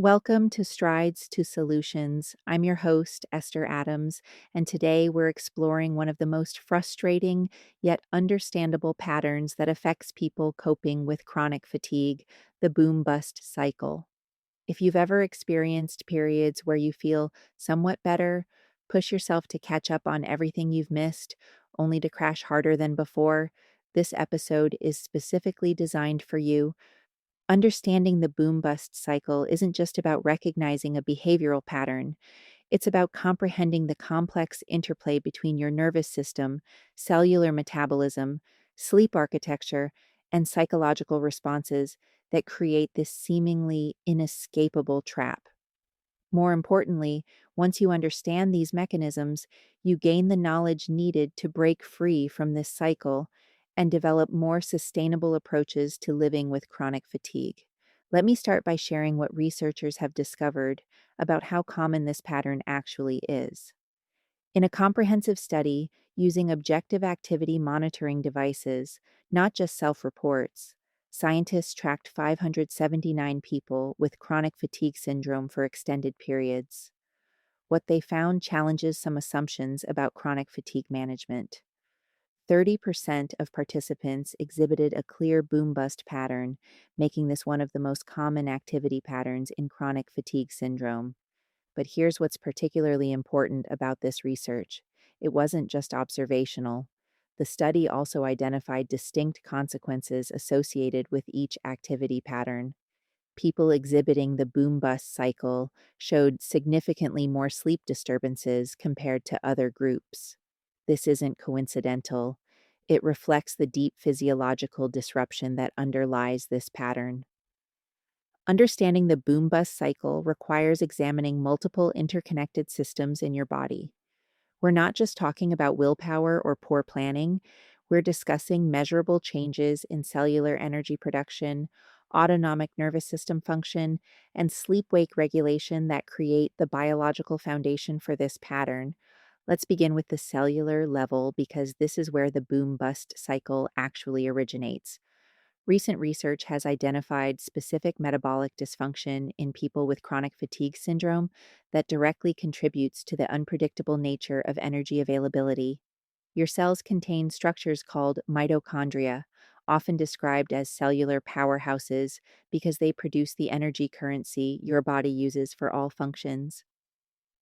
Welcome to Strides to Solutions. I'm your host, Esther Adams, and today we're exploring one of the most frustrating yet understandable patterns that affects people coping with chronic fatigue, the boom bust cycle. If you've ever experienced periods where you feel somewhat better, push yourself to catch up on everything you've missed, only to crash harder than before, this episode is specifically designed for you. Understanding the boom bust cycle isn't just about recognizing a behavioral pattern, it's about comprehending the complex interplay between your nervous system, cellular metabolism, sleep architecture, and psychological responses that create this seemingly inescapable trap. More importantly, once you understand these mechanisms, you gain the knowledge needed to break free from this cycle and develop more sustainable approaches to living with chronic fatigue. Let me start by sharing what researchers have discovered about how common this pattern actually is. In a comprehensive study using objective activity monitoring devices, not just self reports, scientists tracked 579 people with chronic fatigue syndrome for extended periods. What they found challenges some assumptions about chronic fatigue management. 30% of participants exhibited a clear boom bust pattern, making this one of the most common activity patterns in chronic fatigue syndrome. But here's what's particularly important about this research: it wasn't just observational. The study also identified distinct consequences associated with each activity pattern. People exhibiting the boom bust cycle showed significantly more sleep disturbances compared to other groups. This isn't coincidental. It reflects the deep physiological disruption that underlies this pattern. Understanding the boom bust cycle requires examining multiple interconnected systems in your body. We're not just talking about willpower or poor planning, we're discussing measurable changes in cellular energy production, autonomic nervous system function, and sleep wake regulation that create the biological foundation for this pattern. Let's begin with the cellular level because this is where the boom bust cycle actually originates. Recent research has identified specific metabolic dysfunction in people with chronic fatigue syndrome that directly contributes to the unpredictable nature of energy availability. Your cells contain structures called mitochondria, often described as cellular powerhouses because they produce the energy currency your body uses for all functions.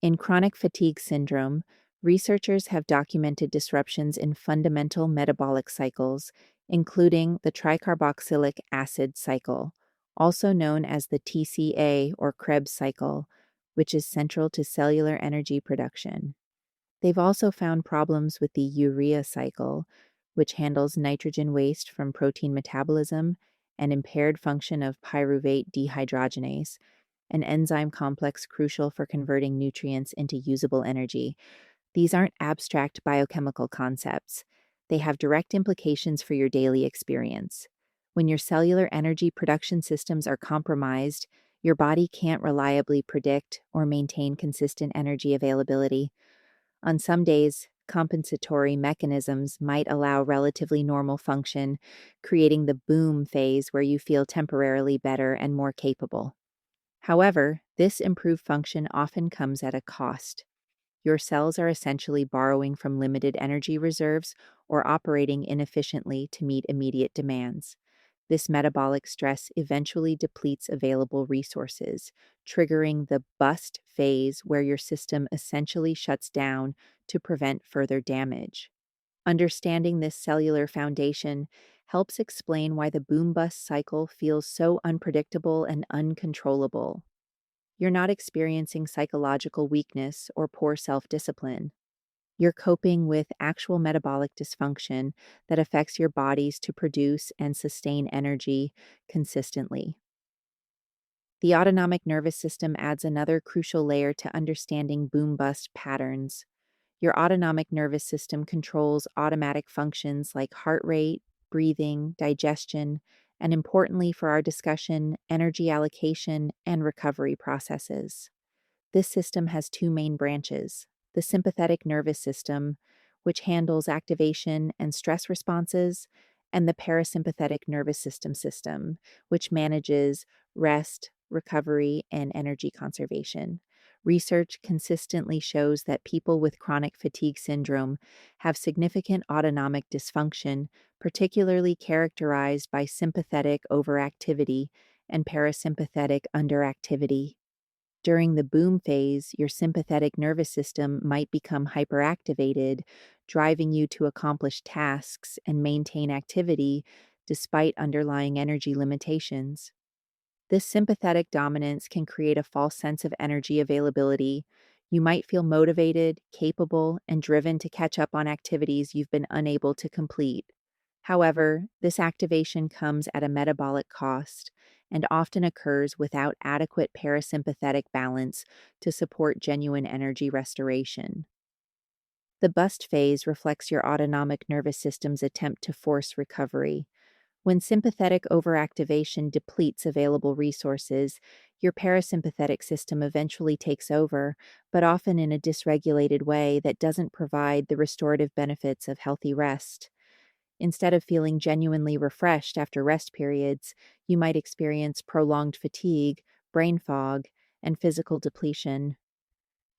In chronic fatigue syndrome, researchers have documented disruptions in fundamental metabolic cycles, including the tricarboxylic acid cycle, also known as the TCA or Krebs cycle, which is central to cellular energy production. They've also found problems with the urea cycle, which handles nitrogen waste from protein metabolism, and impaired function of pyruvate dehydrogenase, an enzyme complex crucial for converting nutrients into usable energy. These aren't abstract biochemical concepts. They have direct implications for your daily experience. When your cellular energy production systems are compromised, your body can't reliably predict or maintain consistent energy availability. On some days, compensatory mechanisms might allow relatively normal function, creating the boom phase where you feel temporarily better and more capable. However, this improved function often comes at a cost. Your cells are essentially borrowing from limited energy reserves or operating inefficiently to meet immediate demands. This metabolic stress eventually depletes available resources, triggering the bust phase where your system essentially shuts down to prevent further damage. Understanding this cellular foundation helps explain why the boom bust cycle feels so unpredictable and uncontrollable. You're not experiencing psychological weakness or poor self discipline. You're coping with actual metabolic dysfunction that affects your bodies to produce and sustain energy consistently. The autonomic nervous system adds another crucial layer to understanding boom bust patterns. Your autonomic nervous system controls automatic functions like heart rate, breathing, digestion, and importantly for our discussion, energy allocation and recovery processes. This system has two main branches: the sympathetic nervous system, which handles activation and stress responses, and the parasympathetic nervous system, which manages rest, recovery, and energy conservation. Research consistently shows that people with chronic fatigue syndrome have significant autonomic dysfunction, particularly characterized by sympathetic overactivity and parasympathetic underactivity. During the boom phase, your sympathetic nervous system might become hyperactivated, driving you to accomplish tasks and maintain activity despite underlying energy limitations. This sympathetic dominance can create a false sense of energy availability. You might feel motivated, capable, and driven to catch up on activities you've been unable to complete. However, this activation comes at a metabolic cost and often occurs without adequate parasympathetic balance to support genuine energy restoration. The bust phase reflects your autonomic nervous system's attempt to force recovery. When sympathetic overactivation depletes available resources, your parasympathetic system eventually takes over, but often in a dysregulated way that doesn't provide the restorative benefits of healthy rest. Instead of feeling genuinely refreshed after rest periods, you might experience prolonged fatigue, brain fog, and physical depletion.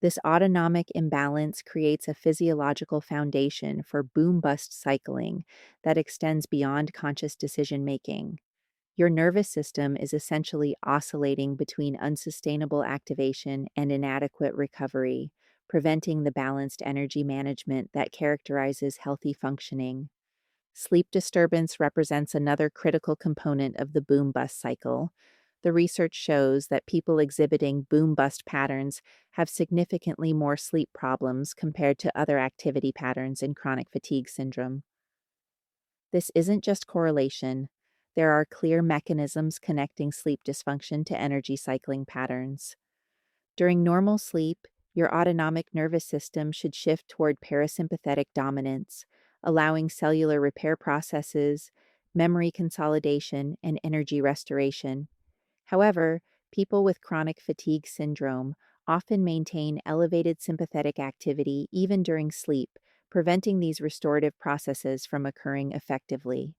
This autonomic imbalance creates a physiological foundation for boom bust cycling that extends beyond conscious decision making. Your nervous system is essentially oscillating between unsustainable activation and inadequate recovery, preventing the balanced energy management that characterizes healthy functioning. Sleep disturbance represents another critical component of the boom bust cycle. The research shows that people exhibiting boom bust patterns have significantly more sleep problems compared to other activity patterns in chronic fatigue syndrome. This isn't just correlation, there are clear mechanisms connecting sleep dysfunction to energy cycling patterns. During normal sleep, your autonomic nervous system should shift toward parasympathetic dominance, allowing cellular repair processes, memory consolidation, and energy restoration. However, people with chronic fatigue syndrome often maintain elevated sympathetic activity even during sleep, preventing these restorative processes from occurring effectively.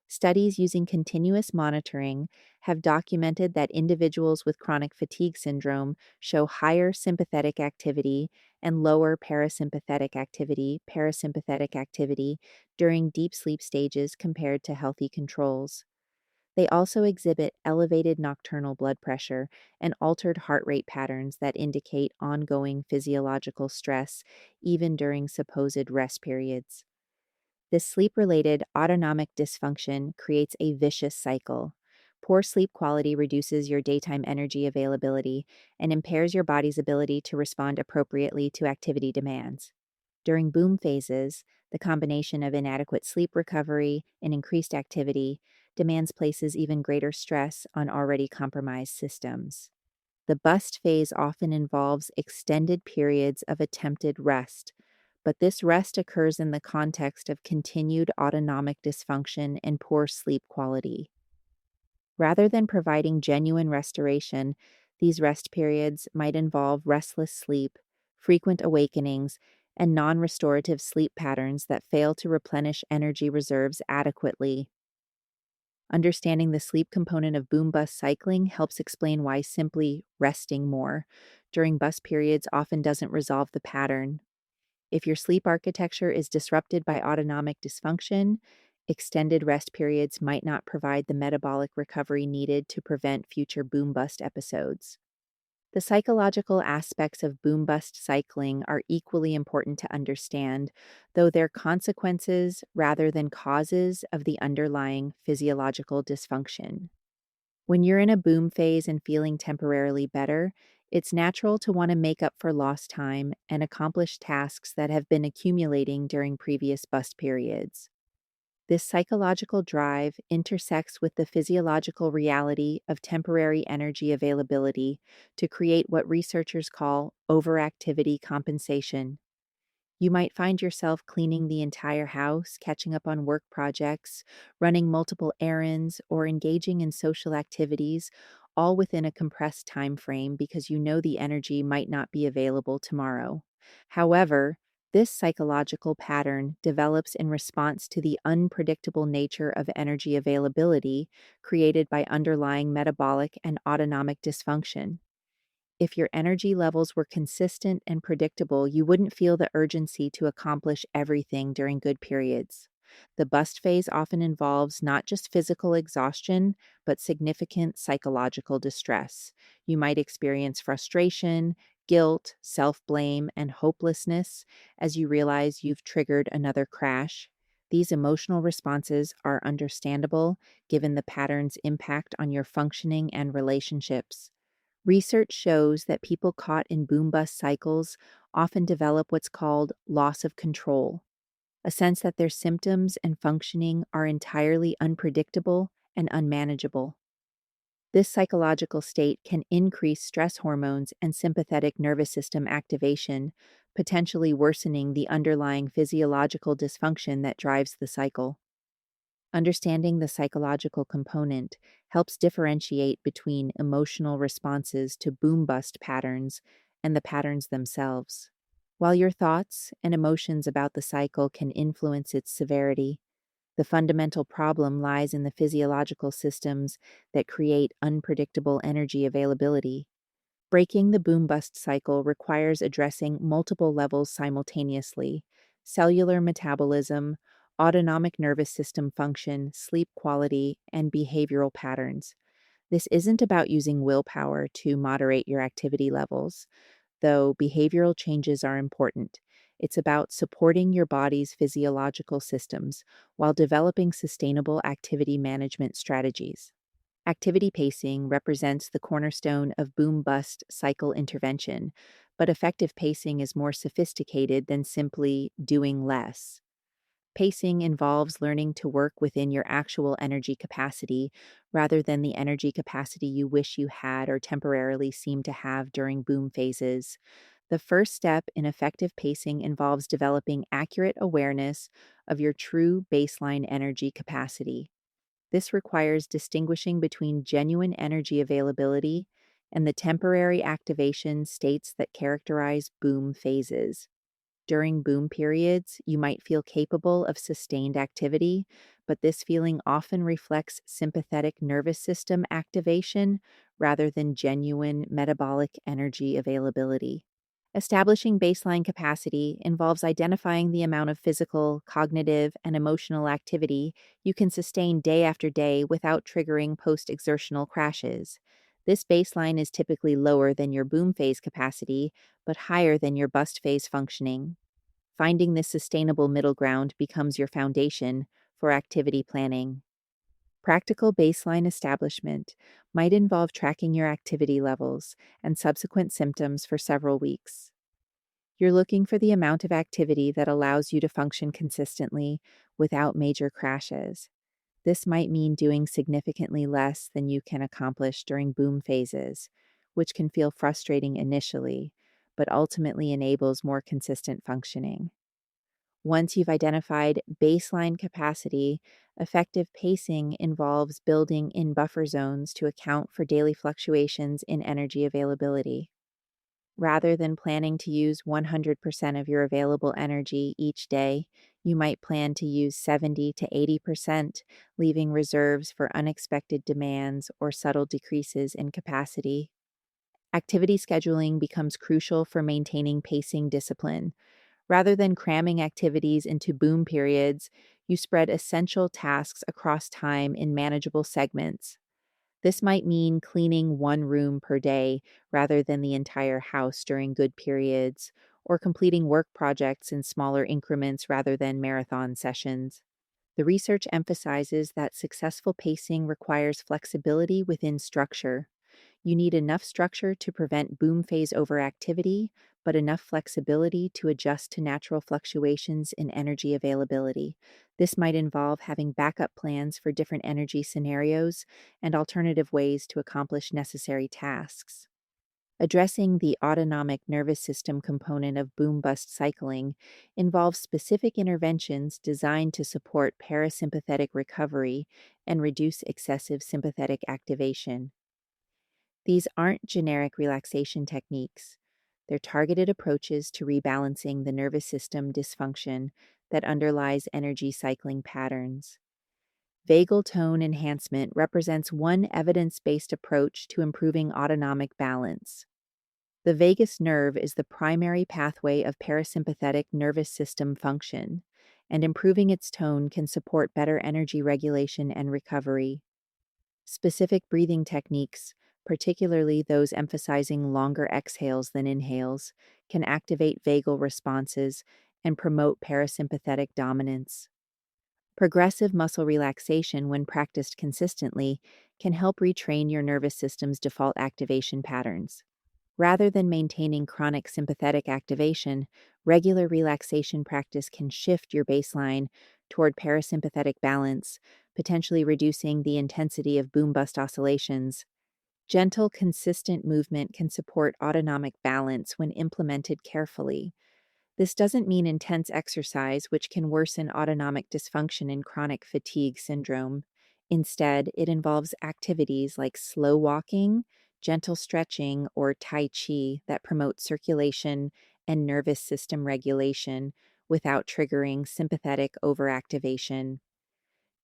Studies using continuous monitoring have documented that individuals with chronic fatigue syndrome show higher sympathetic activity and lower parasympathetic activity during deep sleep stages compared to healthy controls. They also exhibit elevated nocturnal blood pressure and altered heart rate patterns that indicate ongoing physiological stress even during supposed rest periods. This sleep related autonomic dysfunction creates a vicious cycle. Poor sleep quality reduces your daytime energy availability and impairs your body's ability to respond appropriately to activity demands. During boom phases, the combination of inadequate sleep recovery and increased activity demands places even greater stress on already compromised systems. The bust phase often involves extended periods of attempted rest, but this rest occurs in the context of continued autonomic dysfunction and poor sleep quality. Rather than providing genuine restoration, these rest periods might involve restless sleep, frequent awakenings, and non restorative sleep patterns that fail to replenish energy reserves adequately. Understanding the sleep component of boom bust cycling helps explain why simply resting more during bust periods often doesn't resolve the pattern. If your sleep architecture is disrupted by autonomic dysfunction, extended rest periods might not provide the metabolic recovery needed to prevent future boom bust episodes. The psychological aspects of boom bust cycling are equally important to understand, though they're consequences rather than causes of the underlying physiological dysfunction. When you're in a boom phase and feeling temporarily better, it's natural to want to make up for lost time and accomplish tasks that have been accumulating during previous bust periods. This psychological drive intersects with the physiological reality of temporary energy availability to create what researchers call overactivity compensation. You might find yourself cleaning the entire house, catching up on work projects, running multiple errands, or engaging in social activities, all within a compressed time frame because you know the energy might not be available tomorrow. However, This psychological pattern develops in response to the unpredictable nature of energy availability created by underlying metabolic and autonomic dysfunction. If your energy levels were consistent and predictable, you wouldn't feel the urgency to accomplish everything during good periods. The bust phase often involves not just physical exhaustion, but significant psychological distress. You might experience frustration, guilt, self blame, and hopelessness as you realize you've triggered another crash. These emotional responses are understandable given the pattern's impact on your functioning and relationships. Research shows that people caught in boom bust cycles often develop what's called loss of control, a sense that their symptoms and functioning are entirely unpredictable and unmanageable. This psychological state can increase stress hormones and sympathetic nervous system activation, potentially worsening the underlying physiological dysfunction that drives the cycle. Understanding the psychological component helps differentiate between emotional responses to boom bust patterns and the patterns themselves. While your thoughts and emotions about the cycle can influence its severity, the fundamental problem lies in the physiological systems that create unpredictable energy availability. Breaking the boom bust cycle requires addressing multiple levels simultaneously: cellular metabolism, autonomic nervous system function, sleep quality, and behavioral patterns. This isn't about using willpower to moderate your activity levels, though behavioral changes are important. It's about supporting your body's physiological systems while developing sustainable activity management strategies. Activity pacing represents the cornerstone of boom bust cycle intervention, but effective pacing is more sophisticated than simply doing less. Pacing involves learning to work within your actual energy capacity rather than the energy capacity you wish you had or temporarily seem to have during boom phases. The first step in effective pacing involves developing accurate awareness of your true baseline energy capacity. This requires distinguishing between genuine energy availability and the temporary activation states that characterize boom phases. During boom periods, you might feel capable of sustained activity, but this feeling often reflects sympathetic nervous system activation rather than genuine metabolic energy availability. Establishing baseline capacity involves identifying the amount of physical, cognitive, and emotional activity you can sustain day after day without triggering post exertional crashes. This baseline is typically lower than your boom phase capacity, but higher than your bust phase functioning. Finding this sustainable middle ground becomes your foundation for activity planning. Practical baseline establishment might involve tracking your activity levels and subsequent symptoms for several weeks. You're looking for the amount of activity that allows you to function consistently without major crashes. This might mean doing significantly less than you can accomplish during boom phases, which can feel frustrating initially, but ultimately enables more consistent functioning. Once you've identified baseline capacity, effective pacing involves building in buffer zones to account for daily fluctuations in energy availability. Rather than planning to use 100% of your available energy each day, you might plan to use 70 to 80%, leaving reserves for unexpected demands or subtle decreases in capacity. Activity scheduling becomes crucial for maintaining pacing discipline. Rather than cramming activities into boom periods, you spread essential tasks across time in manageable segments. This might mean cleaning one room per day rather than the entire house during good periods, or completing work projects in smaller increments rather than marathon sessions. The research emphasizes that successful pacing requires flexibility within structure. You need enough structure to prevent boom phase overactivity, but enough flexibility to adjust to natural fluctuations in energy availability. This might involve having backup plans for different energy scenarios and alternative ways to accomplish necessary tasks. Addressing the autonomic nervous system component of boom bust cycling involves specific interventions designed to support parasympathetic recovery and reduce excessive sympathetic activation. These aren't generic relaxation techniques. They're targeted approaches to rebalancing the nervous system dysfunction that underlies energy cycling patterns. Vagal tone enhancement represents one evidence based approach to improving autonomic balance. The vagus nerve is the primary pathway of parasympathetic nervous system function, and improving its tone can support better energy regulation and recovery. Specific breathing techniques, particularly those emphasizing longer exhales than inhales, can activate vagal responses and promote parasympathetic dominance. Progressive muscle relaxation, when practiced consistently, can help retrain your nervous system's default activation patterns. Rather than maintaining chronic sympathetic activation, regular relaxation practice can shift your baseline toward parasympathetic balance, potentially reducing the intensity of boom bust oscillations. Gentle, consistent movement can support autonomic balance when implemented carefully. This doesn't mean intense exercise, which can worsen autonomic dysfunction in chronic fatigue syndrome. Instead, it involves activities like slow walking, gentle stretching, or Tai Chi that promote circulation and nervous system regulation without triggering sympathetic overactivation.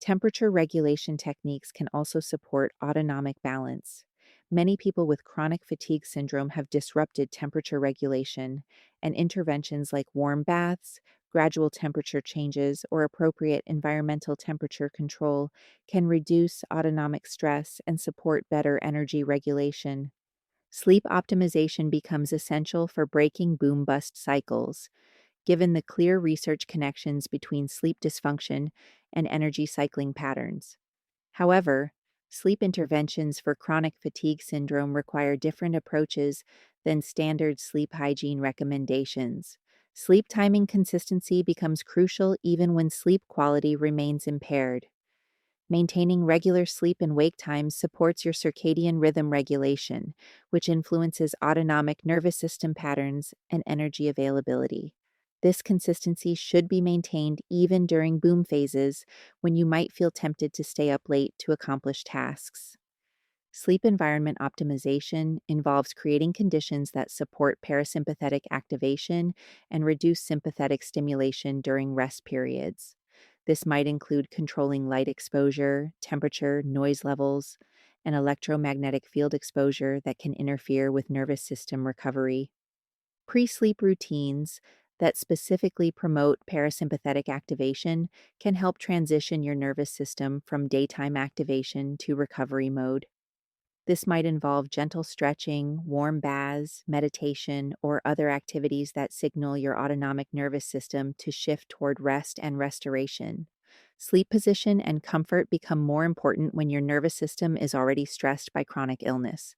Temperature regulation techniques can also support autonomic balance. Many people with chronic fatigue syndrome have disrupted temperature regulation, and interventions like warm baths, gradual temperature changes, or appropriate environmental temperature control can reduce autonomic stress and support better energy regulation. Sleep optimization becomes essential for breaking boom bust cycles, given the clear research connections between sleep dysfunction and energy cycling patterns. However, sleep interventions for chronic fatigue syndrome require different approaches than standard sleep hygiene recommendations. Sleep timing consistency becomes crucial even when sleep quality remains impaired. Maintaining regular sleep and wake times supports your circadian rhythm regulation, which influences autonomic nervous system patterns and energy availability. This consistency should be maintained even during boom phases when you might feel tempted to stay up late to accomplish tasks. Sleep environment optimization involves creating conditions that support parasympathetic activation and reduce sympathetic stimulation during rest periods. This might include controlling light exposure, temperature, noise levels, and electromagnetic field exposure that can interfere with nervous system recovery. Pre-sleep routines that specifically promote parasympathetic activation can help transition your nervous system from daytime activation to recovery mode. This might involve gentle stretching, warm baths, meditation, or other activities that signal your autonomic nervous system to shift toward rest and restoration. Sleep position and comfort become more important when your nervous system is already stressed by chronic illness.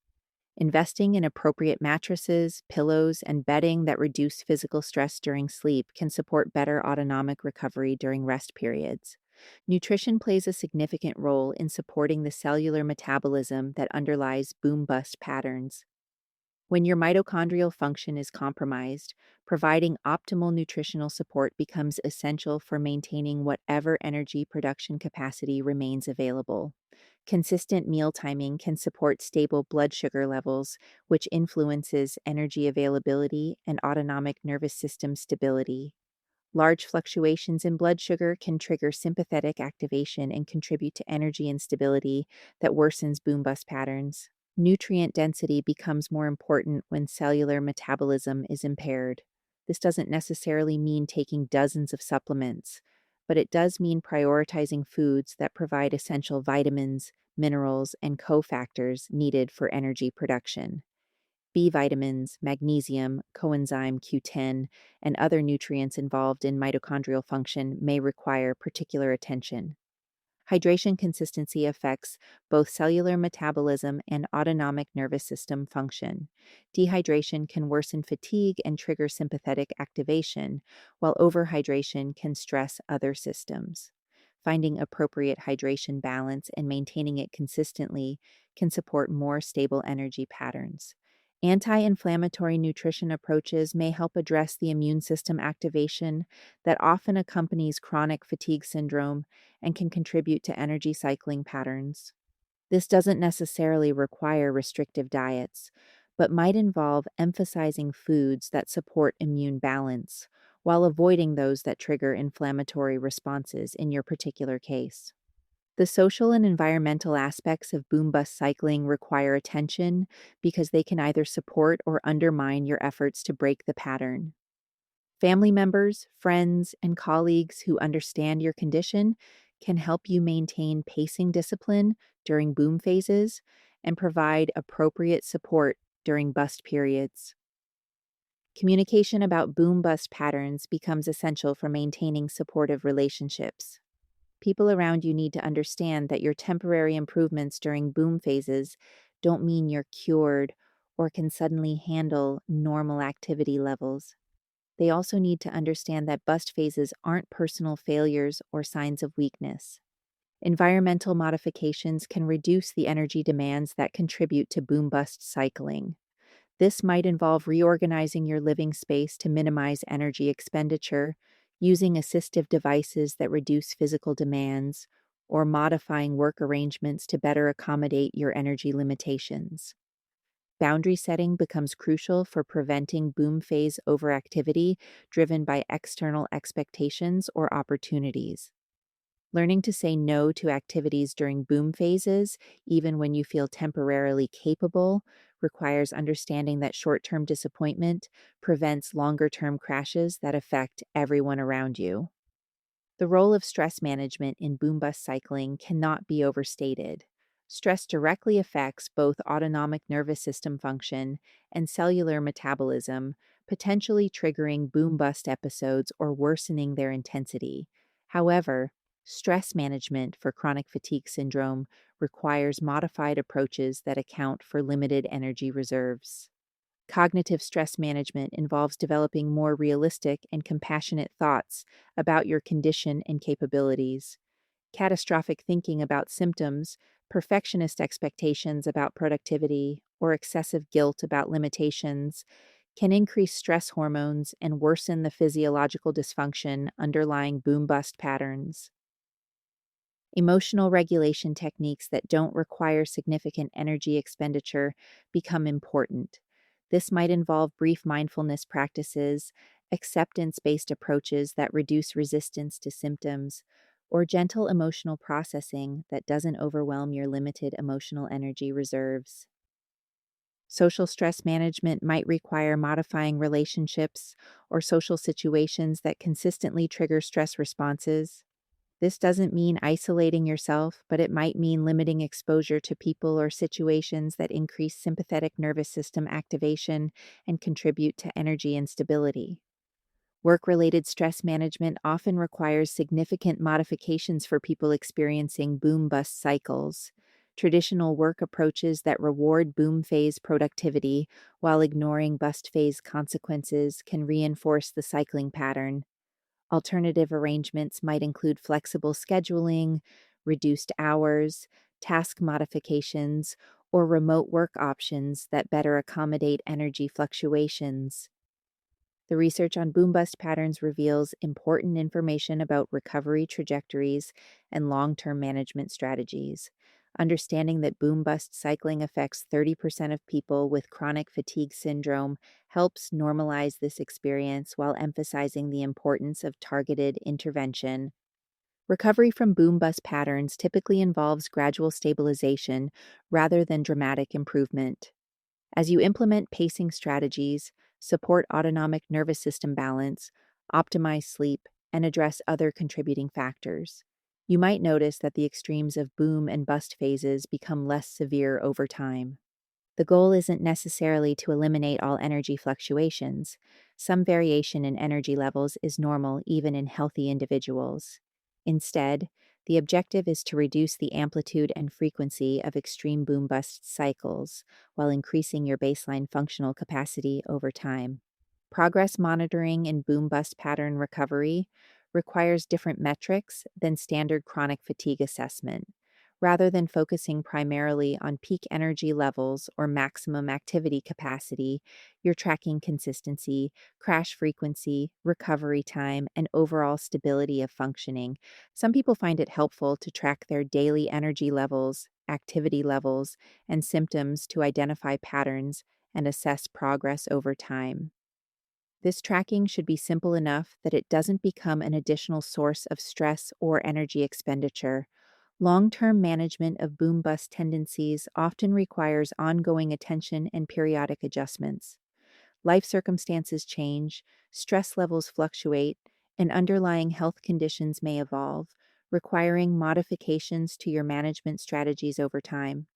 Investing in appropriate mattresses, pillows, and bedding that reduce physical stress during sleep can support better autonomic recovery during rest periods. Nutrition plays a significant role in supporting the cellular metabolism that underlies boom bust patterns. When your mitochondrial function is compromised, providing optimal nutritional support becomes essential for maintaining whatever energy production capacity remains available. Consistent meal timing can support stable blood sugar levels, which influences energy availability and autonomic nervous system stability. Large fluctuations in blood sugar can trigger sympathetic activation and contribute to energy instability that worsens boom bust patterns. Nutrient density becomes more important when cellular metabolism is impaired. This doesn't necessarily mean taking dozens of supplements, but it does mean prioritizing foods that provide essential vitamins, minerals, and cofactors needed for energy production. B vitamins, magnesium, coenzyme Q10, and other nutrients involved in mitochondrial function may require particular attention. Hydration consistency affects both cellular metabolism and autonomic nervous system function. Dehydration can worsen fatigue and trigger sympathetic activation, while overhydration can stress other systems. Finding appropriate hydration balance and maintaining it consistently can support more stable energy patterns. Anti-inflammatory nutrition approaches may help address the immune system activation that often accompanies chronic fatigue syndrome and can contribute to energy cycling patterns. This doesn't necessarily require restrictive diets, but might involve emphasizing foods that support immune balance while avoiding those that trigger inflammatory responses in your particular case. The social and environmental aspects of boom bust cycling require attention because they can either support or undermine your efforts to break the pattern. Family members, friends, and colleagues who understand your condition can help you maintain pacing discipline during boom phases and provide appropriate support during bust periods. Communication about boom bust patterns becomes essential for maintaining supportive relationships. People around you need to understand that your temporary improvements during boom phases don't mean you're cured or can suddenly handle normal activity levels. They also need to understand that bust phases aren't personal failures or signs of weakness. Environmental modifications can reduce the energy demands that contribute to boom bust cycling. This might involve reorganizing your living space to minimize energy expenditure, using assistive devices that reduce physical demands, or modifying work arrangements to better accommodate your energy limitations. Boundary setting becomes crucial for preventing boom phase overactivity driven by external expectations or opportunities. Learning to say no to activities during boom phases, even when you feel temporarily capable, requires understanding that short term disappointment prevents longer term crashes that affect everyone around you. The role of stress management in boom bust cycling cannot be overstated. Stress directly affects both autonomic nervous system function and cellular metabolism, potentially triggering boom bust episodes or worsening their intensity. However, stress management for chronic fatigue syndrome requires modified approaches that account for limited energy reserves. Cognitive stress management involves developing more realistic and compassionate thoughts about your condition and capabilities. Catastrophic thinking about symptoms, perfectionist expectations about productivity, or excessive guilt about limitations can increase stress hormones and worsen the physiological dysfunction underlying boom bust patterns. Emotional regulation techniques that don't require significant energy expenditure become important. This might involve brief mindfulness practices, acceptance based approaches that reduce resistance to symptoms, or gentle emotional processing that doesn't overwhelm your limited emotional energy reserves. Social stress management might require modifying relationships or social situations that consistently trigger stress responses. This doesn't mean isolating yourself, but it might mean limiting exposure to people or situations that increase sympathetic nervous system activation and contribute to energy instability. Work related stress management often requires significant modifications for people experiencing boom bust cycles. Traditional work approaches that reward boom phase productivity while ignoring bust phase consequences can reinforce the cycling pattern. Alternative arrangements might include flexible scheduling, reduced hours, task modifications, or remote work options that better accommodate energy fluctuations. The research on boom bust patterns reveals important information about recovery trajectories and long term management strategies. Understanding that boom bust cycling affects 30% of people with chronic fatigue syndrome helps normalize this experience while emphasizing the importance of targeted intervention. Recovery from boom bust patterns typically involves gradual stabilization rather than dramatic improvement. As you implement pacing strategies, support autonomic nervous system balance, optimize sleep, and address other contributing factors, you might notice that the extremes of boom and bust phases become less severe over time. The goal isn't necessarily to eliminate all energy fluctuations. Some variation in energy levels is normal even in healthy individuals. Instead, the objective is to reduce the amplitude and frequency of extreme boom bust cycles while increasing your baseline functional capacity over time. Progress monitoring in boom bust pattern recovery requires different metrics than standard chronic fatigue assessment. Rather than focusing primarily on peak energy levels or maximum activity capacity, you're tracking consistency, crash frequency, recovery time, and overall stability of functioning. Some people find it helpful to track their daily energy levels, activity levels, and symptoms to identify patterns and assess progress over time. This tracking should be simple enough that it doesn't become an additional source of stress or energy expenditure. Long term management of boom bust tendencies often requires ongoing attention and periodic adjustments. Life circumstances change, stress levels fluctuate, and underlying health conditions may evolve, requiring modifications to your management strategies over time.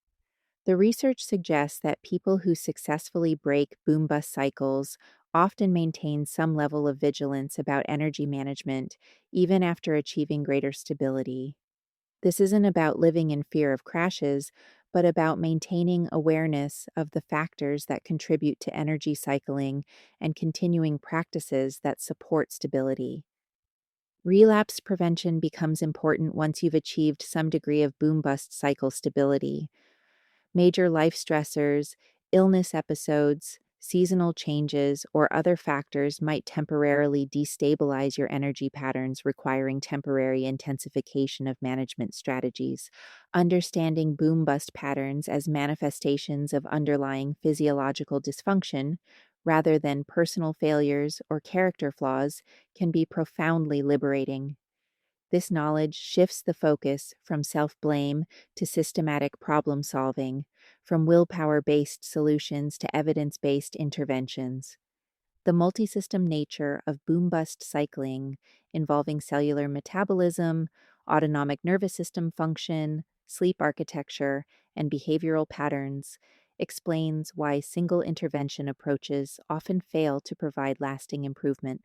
The research suggests that people who successfully break boom bust cycles often maintain some level of vigilance about energy management, even after achieving greater stability. This isn't about living in fear of crashes, but about maintaining awareness of the factors that contribute to energy cycling and continuing practices that support stability. Relapse prevention becomes important once you've achieved some degree of boom bust cycle stability. Major life stressors, illness episodes, seasonal changes, or other factors might temporarily destabilize your energy patterns, requiring temporary intensification of management strategies. Understanding boom bust patterns as manifestations of underlying physiological dysfunction, rather than personal failures or character flaws, can be profoundly liberating. This knowledge shifts the focus from self blame to systematic problem solving, from willpower based solutions to evidence based interventions. The multisystem nature of boom bust cycling, involving cellular metabolism, autonomic nervous system function, sleep architecture, and behavioral patterns, explains why single intervention approaches often fail to provide lasting improvement.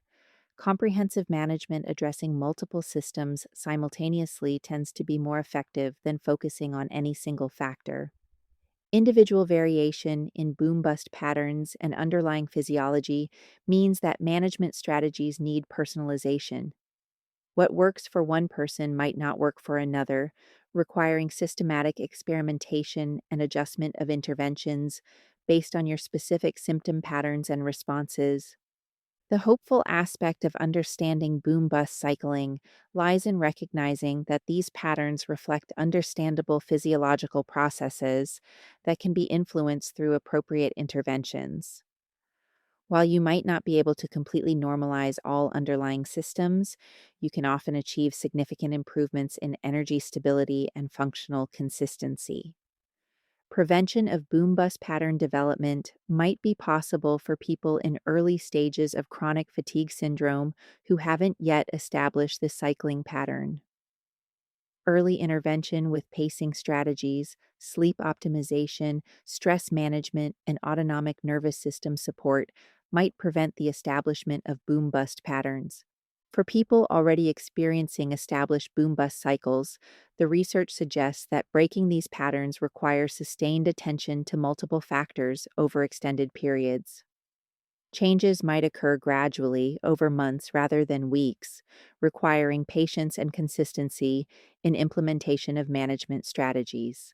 Comprehensive management addressing multiple systems simultaneously tends to be more effective than focusing on any single factor. Individual variation in boom bust patterns and underlying physiology means that management strategies need personalization. What works for one person might not work for another, requiring systematic experimentation and adjustment of interventions based on your specific symptom patterns and responses. The hopeful aspect of understanding boom bust cycling lies in recognizing that these patterns reflect understandable physiological processes that can be influenced through appropriate interventions. While you might not be able to completely normalize all underlying systems, you can often achieve significant improvements in energy stability and functional consistency. Prevention of boom bust pattern development might be possible for people in early stages of chronic fatigue syndrome who haven't yet established this cycling pattern. Early intervention with pacing strategies, sleep optimization, stress management, and autonomic nervous system support might prevent the establishment of boom bust patterns. For people already experiencing established boom bust cycles, the research suggests that breaking these patterns requires sustained attention to multiple factors over extended periods. Changes might occur gradually over months rather than weeks, requiring patience and consistency in implementation of management strategies.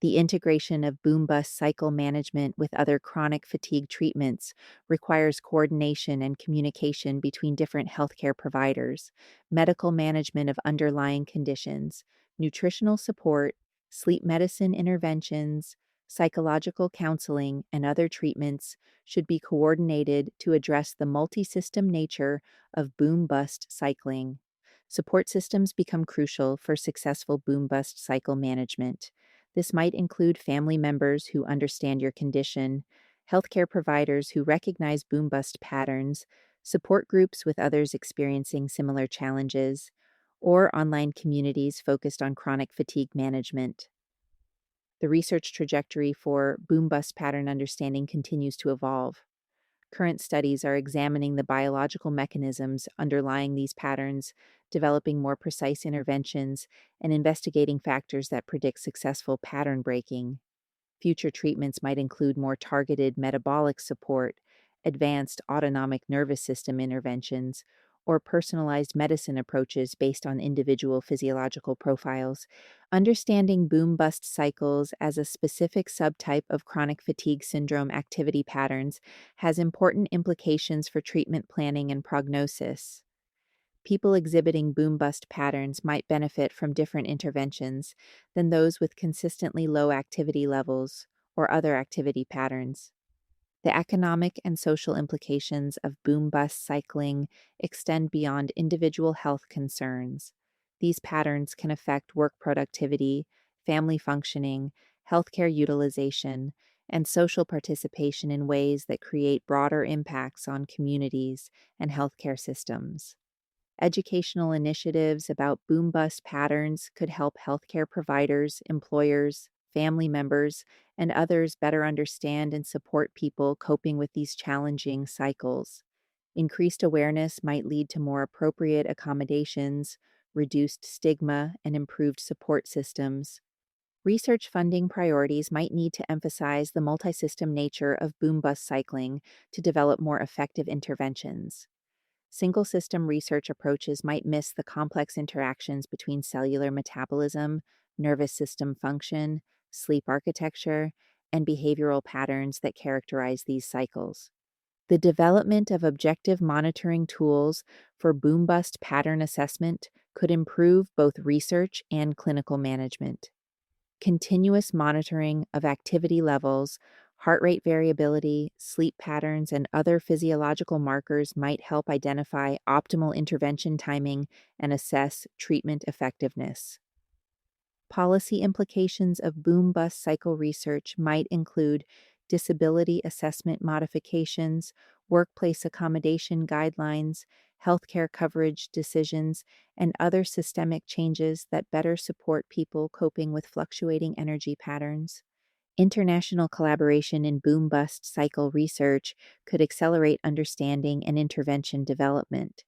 The integration of boom bust cycle management with other chronic fatigue treatments requires coordination and communication between different healthcare providers, medical management of underlying conditions, nutritional support, sleep medicine interventions, psychological counseling, and other treatments should be coordinated to address the multi-system nature of boom bust cycling. Support systems become crucial for successful boom bust cycle management. This might include family members who understand your condition, healthcare providers who recognize boom bust patterns, support groups with others experiencing similar challenges, or online communities focused on chronic fatigue management. The research trajectory for boom bust pattern understanding continues to evolve. Current studies are examining the biological mechanisms underlying these patterns, developing more precise interventions, and investigating factors that predict successful pattern breaking. Future treatments might include more targeted metabolic support, advanced autonomic nervous system interventions, or personalized medicine approaches based on individual physiological profiles. Understanding boom bust cycles as a specific subtype of chronic fatigue syndrome activity patterns has important implications for treatment planning and prognosis. People exhibiting boom bust patterns might benefit from different interventions than those with consistently low activity levels or other activity patterns. The economic and social implications of boom bust cycling extend beyond individual health concerns. These patterns can affect work productivity, family functioning, healthcare utilization, and social participation in ways that create broader impacts on communities and healthcare systems. Educational initiatives about boom bust patterns could help healthcare providers, employers, family members, and others better understand and support people coping with these challenging cycles. Increased awareness might lead to more appropriate accommodations, reduced stigma, and improved support systems. Research funding priorities might need to emphasize the multisystem nature of boom bust cycling to develop more effective interventions. Single system research approaches might miss the complex interactions between cellular metabolism, nervous system function, sleep architecture, and behavioral patterns that characterize these cycles. The development of objective monitoring tools for boom bust pattern assessment could improve both research and clinical management. Continuous monitoring of activity levels, heart rate variability, sleep patterns, and other physiological markers might help identify optimal intervention timing and assess treatment effectiveness. Policy implications of boom bust cycle research might include disability assessment modifications, workplace accommodation guidelines, healthcare coverage decisions, and other systemic changes that better support people coping with fluctuating energy patterns. International collaboration in boom bust cycle research could accelerate understanding and intervention development.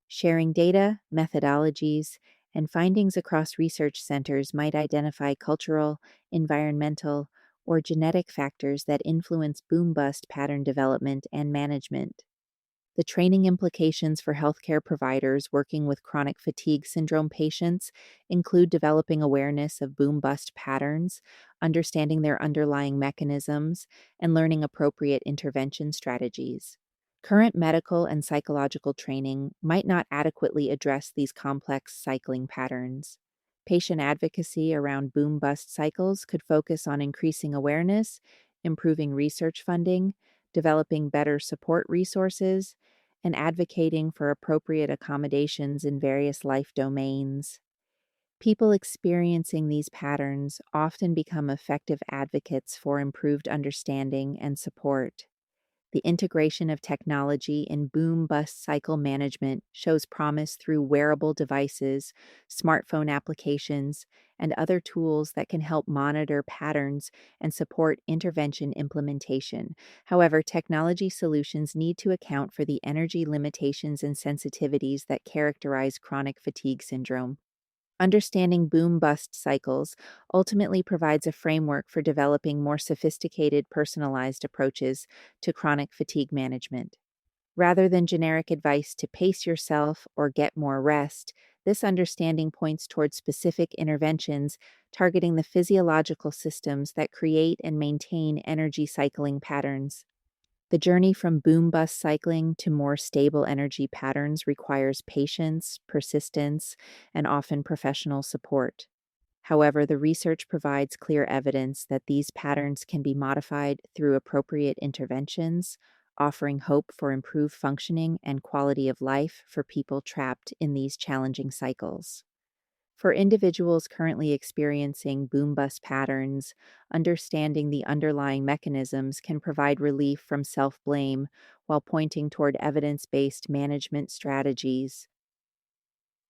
Sharing data, methodologies, and findings across research centers might identify cultural, environmental, or genetic factors that influence boom bust pattern development and management. The training implications for healthcare providers working with chronic fatigue syndrome patients include developing awareness of boom bust patterns, understanding their underlying mechanisms, and learning appropriate intervention strategies. Current medical and psychological training might not adequately address these complex cycling patterns. Patient advocacy around boom bust cycles could focus on increasing awareness, improving research funding, developing better support resources, and advocating for appropriate accommodations in various life domains. People experiencing these patterns often become effective advocates for improved understanding and support. The integration of technology in boom bust cycle management shows promise through wearable devices, smartphone applications, and other tools that can help monitor patterns and support intervention implementation. However, technology solutions need to account for the energy limitations and sensitivities that characterize chronic fatigue syndrome. Understanding boom bust cycles ultimately provides a framework for developing more sophisticated, personalized approaches to chronic fatigue management. Rather than generic advice to pace yourself or get more rest, this understanding points towards specific interventions targeting the physiological systems that create and maintain energy cycling patterns. The journey from boom bust cycling to more stable energy patterns requires patience, persistence, and often professional support. However, the research provides clear evidence that these patterns can be modified through appropriate interventions, offering hope for improved functioning and quality of life for people trapped in these challenging cycles. For individuals currently experiencing boom bust patterns, understanding the underlying mechanisms can provide relief from self blame while pointing toward evidence based management strategies.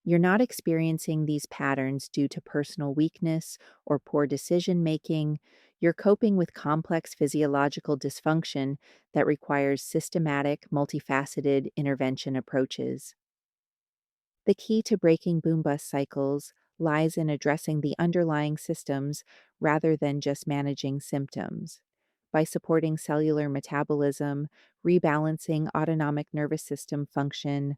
You're not experiencing these patterns due to personal weakness or poor decision making. You're coping with complex physiological dysfunction that requires systematic, multifaceted intervention approaches. The key to breaking boom bust cycles lies in addressing the underlying systems rather than just managing symptoms. By supporting cellular metabolism, rebalancing autonomic nervous system function,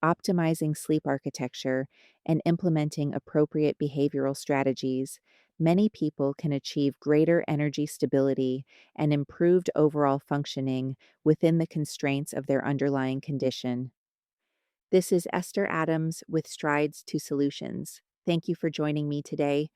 optimizing sleep architecture, and implementing appropriate behavioral strategies, many people can achieve greater energy stability and improved overall functioning within the constraints of their underlying condition. This is Esther Adams with Strides to Solutions. Thank you for joining me today.